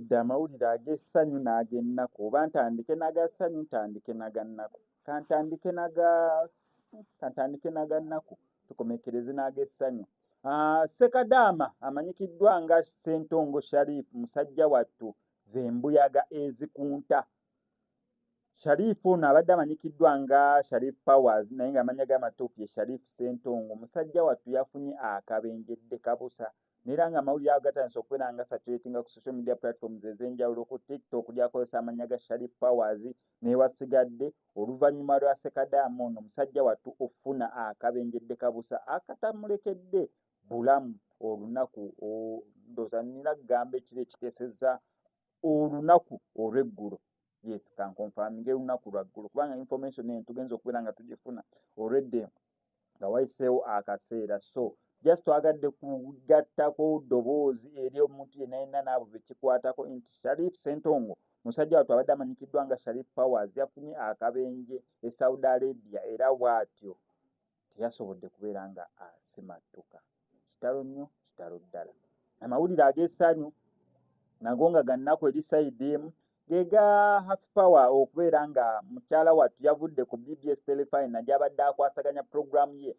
Mpulidde amawulire ag'essanyu n'ag'ennaku oba ntandike n'agassanyu ntandike n'agannaku kantandike n'agannaku tukomekereze n'ag'essanyu. Ssekadaama amanyikiddwa nga Ssentongo Sharifu musajja wattu z'embuyaga ezikunta. Sharifu ono abadde amanyikiddwa nga Sharif Powers naye ng'amannya g'amatuufu ye Sharifu Ssentongo. Musajja wattu yafunye akabenjedde kabusa era nga amawulire ago gatandise okubeera nga saturatinga ku social media platforms ez'enjawulo ku TikTok gy'akozesa amannya ga Sharif Powers n'ewasigadde oluvannyuma lwa Ssekadaama ono musajja wattu ofuna akabenjedde kabusa akatamulekedde bulamu olunaku ndooza nnina kugamba ekiro ekiteesezza olunaku olw'eggulo. Yes, kankonfaminge olunaku lwaggulu kubanga information eyo tugenza okubeera nga tugifuna olwedde nga wayiseewo akaseera. So just twagadde kugattako ddoboozi eri omuntu yenna yenna n'abo bekikwatako nti Sharif Ssentongo musajja wattu abadde amanyikiddwa nga Sharif Powers yafunye akabenje e Saudi Arabia era bw'atyo teyasobodde kubeera nga asimattuka. Kitalo nnyo, kitalo ddala. Amawulire ag'essanyu nago nga gannaku eri sayidi emu gega Happy Power okubeera nga mukyala wattu yavudde ku BBS Telefina gy'abadde akwasaganya program ye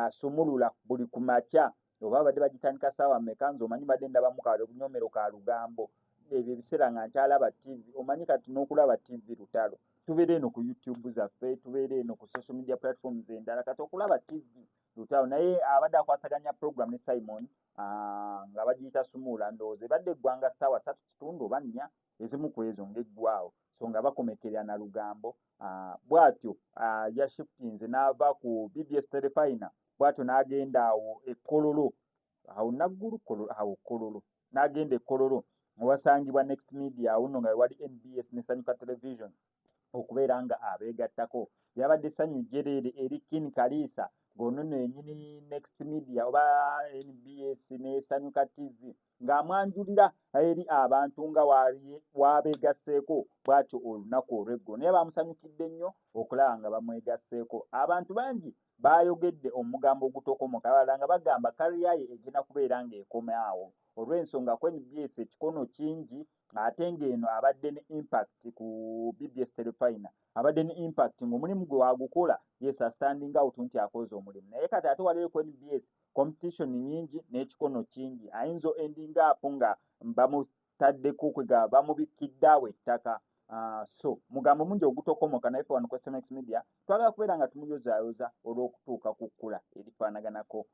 asumulula buli ku makya oba abadde bagitandika ssaawa mmeka nze omanyi badde ndabamu kalunyomero ka lugambo ebyo ebiseera nga nkyalaba TV omanyi kati n'okulaba TV lutalo tubeera eno ku YouTube zaffe tubeera eno ku social media platforms endala kati okulaba TV lutalo naye abadde akwasaganya program ne Simon nga bagiyita sumula ndowooza ebadde eggwanga ssaawa 3:30 oba 4 ezimu ku ezo ng'eggwawo so nga bakomekerera na lugambo bw'atyo yashiftinze n'ava ku BBS Telefina bw'atyo n'agenda awo ekkololo awo naggulu awo kololo n'agenda ekkololo mwasangibwa Next Media awo nno nga wali NBS ne Sanyuka Television okubeera nga abeegattako. Yabadde essanyu jjereere eri Kin Kalisa ng'onno yennyini Next Media oba NBS ne Sanyuka TV ng'amwanjulira eri abantu nga wabeegasseeko bw'atyo olunaku olw'eggulo naye bamusanyukidde nnyo okulaba nga bamwegasseeko. Abantu bangi baayogedde omugambo ogutokomoka abalala nga bagamba kaliya ye egenda kubeera ng'ekoma awo olw'ensonga ku NBS ekikono kingi ate ng'eno abadde ne impact ku BBS Telefina abadde ne impact ng'omulimu gwe wagukola yes standing out nti akoze omulimu naye kati ate waliyo ku NBS competition nyingi n'ekikono kingi ayinza ending up nga bamutaddeko kwega bamubikidde awo ettaka. So mugambo mungi ogutokomoka naye wano ku SMX Media twagala kubeera nga tumuyozaayoza olw'okutuuka ku kkula erifaanaganako